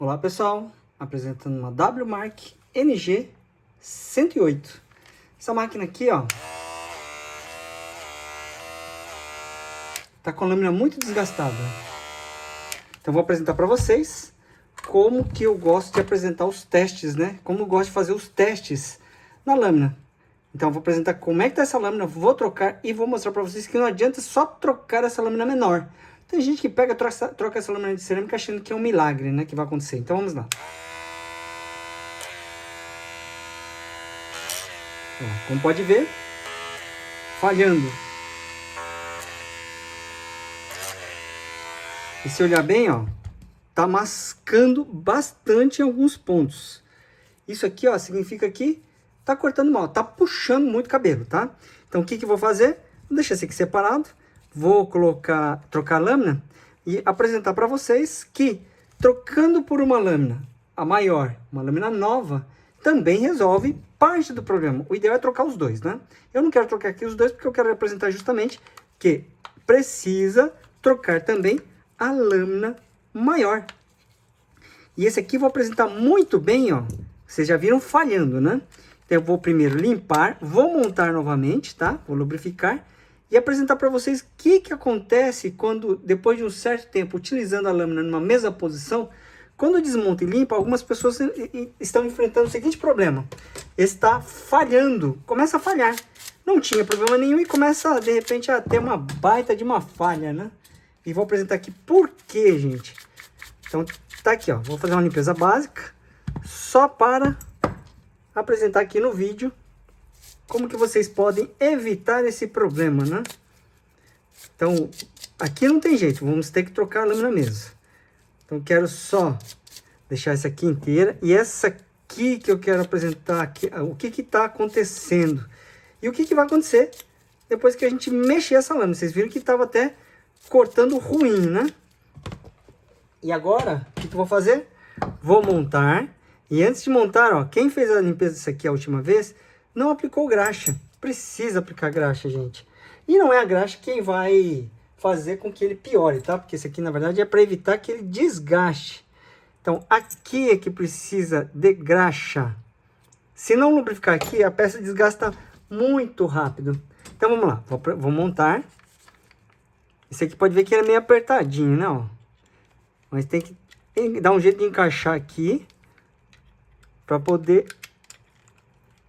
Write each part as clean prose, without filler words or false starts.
Olá pessoal, apresentando uma WMark NG 108. Essa máquina aqui, ó, tá com a lâmina muito desgastada. Então vou apresentar para vocês como que eu gosto de apresentar os testes, né? Como eu gosto de fazer os testes na lâmina. Então eu vou apresentar como é que tá essa lâmina, vou trocar e vou mostrar para vocês que não adianta só trocar essa lâmina menor. Tem gente que pega, troca essa lâmina de cerâmica achando que é um milagre, né, que vai acontecer. Então vamos lá. Ó, como pode ver, falhando. E se olhar bem, ó, tá mascando bastante em alguns pontos. Isso aqui, ó, significa que tá cortando mal, tá puxando muito cabelo, tá? Então o que que eu vou fazer? Vou deixar isso aqui separado. Vou trocar a lâmina e apresentar para vocês que trocando por uma lâmina, a maior, uma lâmina nova, também resolve parte do problema. O ideal é trocar os dois, né? Eu não quero trocar aqui os dois porque eu quero apresentar justamente que precisa trocar também a lâmina maior. E esse aqui eu vou apresentar muito bem, ó. Vocês já viram falhando, né? Então eu vou primeiro limpar, vou montar novamente, tá? Vou lubrificar e apresentar para vocês o que acontece quando, depois de um certo tempo, utilizando a lâmina numa mesma posição, quando desmonta e limpa, algumas pessoas estão enfrentando o seguinte problema. Está falhando, começa a falhar. Não tinha problema nenhum e começa, de repente, a ter uma baita de uma falha, né? E vou apresentar aqui por quê, gente. Então, tá aqui, ó. Vou fazer uma limpeza básica, só para apresentar aqui no vídeo como que vocês podem evitar esse problema, né? Então, aqui não tem jeito, vamos ter que trocar a lâmina mesmo. Então, quero só deixar essa aqui inteira. E essa aqui que eu quero apresentar aqui, o que que tá acontecendo. E o que que vai acontecer depois que a gente mexer essa lâmina. Vocês viram que estava até cortando ruim, né? E agora, o que que eu vou fazer? Vou montar. E antes de montar, ó, quem fez a limpeza disso aqui a última vez, não aplicou graxa. Precisa aplicar graxa, gente. E não é a graxa quem vai fazer com que ele piore, tá? Porque esse aqui, na verdade, é para evitar que ele desgaste. Então, aqui é que precisa de graxa. Se não lubrificar aqui, a peça desgasta muito rápido. Então, vamos lá. Vou montar. Esse aqui pode ver que ele é meio apertadinho, né? Ó. Mas tem que dar um jeito de encaixar aqui. Para poder...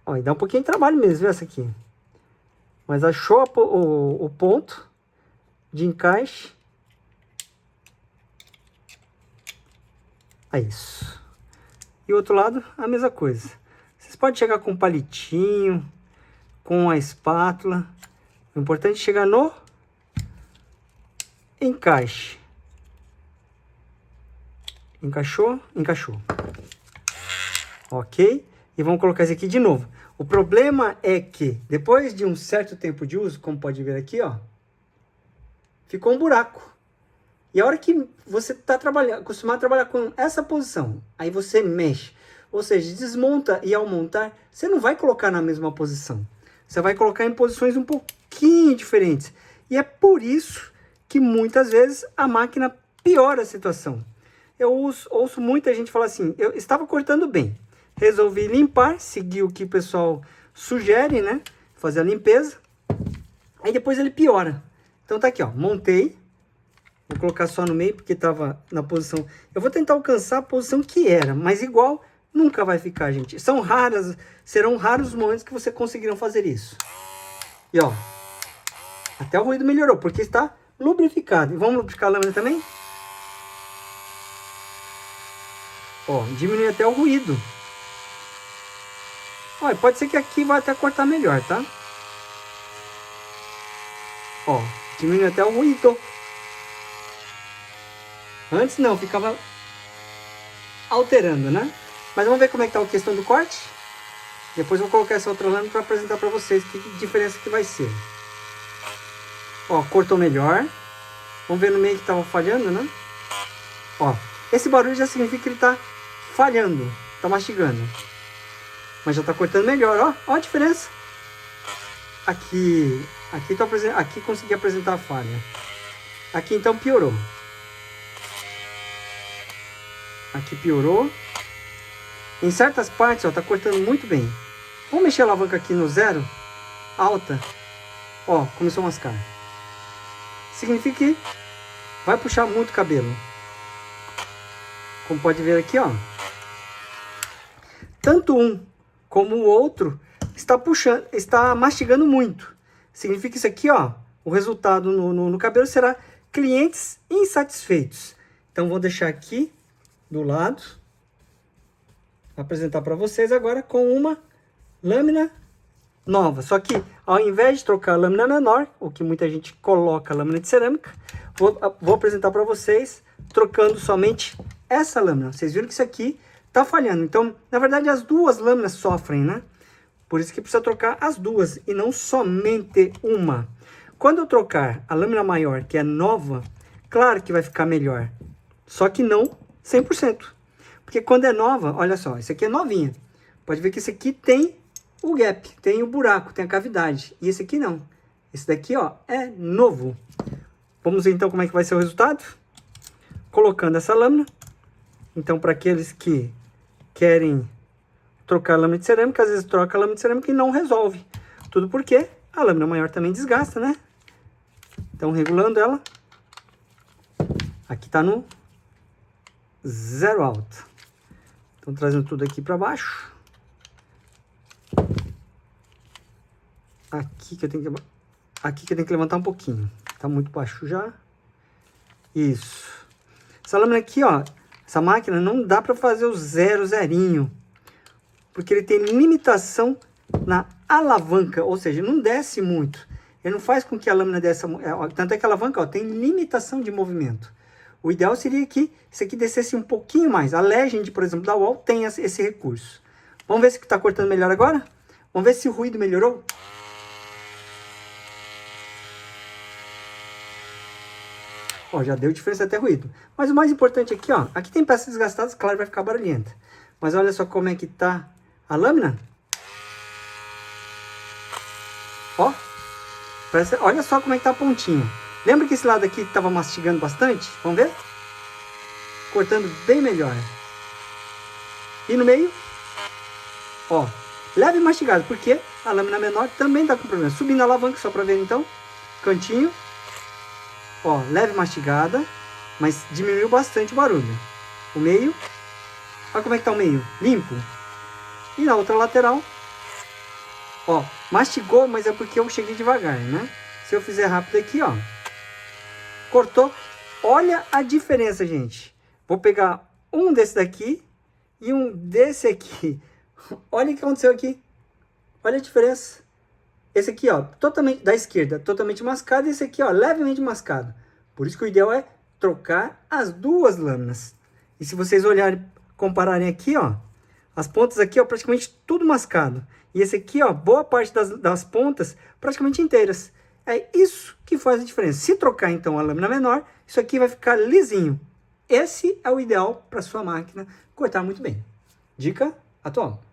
Ó, e dá um pouquinho de trabalho mesmo, viu, essa aqui. Mas achou o ponto de encaixe. É isso. E o outro lado, a mesma coisa. Vocês podem chegar com um palitinho, com a espátula. O importante é chegar no encaixe. Encaixou? Encaixou. Ok? E vamos colocar esse aqui de novo. O problema é que, depois de um certo tempo de uso, como pode ver aqui, ó, ficou um buraco. E a hora que você está acostumado a trabalhar com essa posição, aí você mexe, ou seja, desmonta e ao montar, você não vai colocar na mesma posição. Você vai colocar em posições um pouquinho diferentes. E é por isso que muitas vezes a máquina piora a situação. Eu ouço muita gente falar assim, eu estava cortando bem. Resolvi limpar, seguir o que o pessoal sugere, né? Fazer a limpeza. Aí depois ele piora. Então tá aqui, ó. Montei. Vou colocar só no meio porque tava na posição... Eu vou tentar alcançar a posição que era, mas igual nunca vai ficar, gente. Serão raros os momentos que você conseguirão fazer isso. E ó, até o ruído melhorou, porque está lubrificado. E vamos lubrificar a lâmina também? Ó, diminui até o ruído. Olha, pode ser que aqui vai até cortar melhor, tá? Ó, diminui até o ruído. Antes não, ficava alterando, né? Mas vamos ver como é que tá a questão do corte. Depois eu vou colocar essa outra lâmina para apresentar para vocês que diferença que vai ser. Ó, cortou melhor. Vamos ver no meio que tava falhando, né? Ó, esse barulho já significa que ele tá falhando, tá mastigando. Mas já tá cortando melhor, ó. Ó a diferença. Aqui consegui apresentar a falha. Aqui então piorou. Aqui piorou. Em certas partes, ó, tá cortando muito bem. Vamos mexer a alavanca aqui no 0, alta. Ó, começou a mascar. Significa que vai puxar muito cabelo. Como pode ver aqui, ó. Tanto um como o outro está puxando, está mastigando muito. Significa que isso aqui, ó, o resultado no cabelo será clientes insatisfeitos. Então, vou deixar aqui do lado. Vou apresentar para vocês agora com uma lâmina nova. Só que, ao invés de trocar a lâmina menor, o que muita gente coloca a lâmina de cerâmica, vou apresentar para vocês trocando somente essa lâmina. Vocês viram que isso aqui tá falhando. Então, na verdade, as duas lâminas sofrem, né? Por isso que precisa trocar as duas e não somente uma. Quando eu trocar a lâmina maior, que é nova, claro que vai ficar melhor. Só que não 100%. Porque quando é nova, olha só, isso aqui é novinha. Pode ver que esse aqui tem o gap, tem o buraco, tem a cavidade. E esse aqui não. Esse daqui, ó, é novo. Vamos ver então como é que vai ser o resultado? Colocando essa lâmina. Então, para aqueles que querem trocar a lâmina de cerâmica, às vezes troca a lâmina de cerâmica e não resolve. Tudo porque a lâmina maior também desgasta, né? Então, regulando ela. Aqui tá no 0 alto. Então, trazendo tudo aqui para baixo. Aqui que eu tenho que levantar um pouquinho. Tá muito baixo já. Isso. Essa lâmina aqui, ó. Essa máquina não dá para fazer o zerinho. Porque ele tem limitação na alavanca. Ou seja, não desce muito. Ele não faz com que a lâmina desça. Tanto é que a alavanca, ó, tem limitação de movimento. O ideal seria que isso aqui descesse um pouquinho mais. A Legend, por exemplo, da Wall tem esse recurso. Vamos ver se está cortando melhor agora? Vamos ver se o ruído melhorou? Ó, já deu diferença até ruído. Mas o mais importante aqui, ó. Aqui tem peças desgastadas, claro, vai ficar barulhenta. Mas olha só como é que tá a lâmina. Ó. Olha só como é que tá a pontinha. Lembra que esse lado aqui estava mastigando bastante? Vamos ver? Cortando bem melhor. E no meio? Ó, leve mastigado, porque a lâmina menor também está com problema. Subindo a alavanca, só para ver então. Cantinho. Ó, leve mastigada, mas diminuiu bastante o barulho. O meio. Olha como é que tá o meio. Limpo. E na outra lateral. Ó, mastigou, mas é porque eu cheguei devagar, né? Se eu fizer rápido aqui, ó. Cortou. Olha a diferença, gente. Vou pegar um desse daqui e um desse aqui. Olha o que aconteceu aqui. Olha a diferença. Esse aqui, ó, totalmente da esquerda, totalmente mascado. E esse aqui, ó, levemente mascado. Por isso que o ideal é trocar as duas lâminas. E se vocês olharem, compararem aqui, ó, as pontas aqui, ó, praticamente tudo mascado. E esse aqui, ó, boa parte das pontas praticamente inteiras. É isso que faz a diferença. Se trocar, então, a lâmina menor, isso aqui vai ficar lisinho. Esse é o ideal para sua máquina cortar muito bem. Dica atual.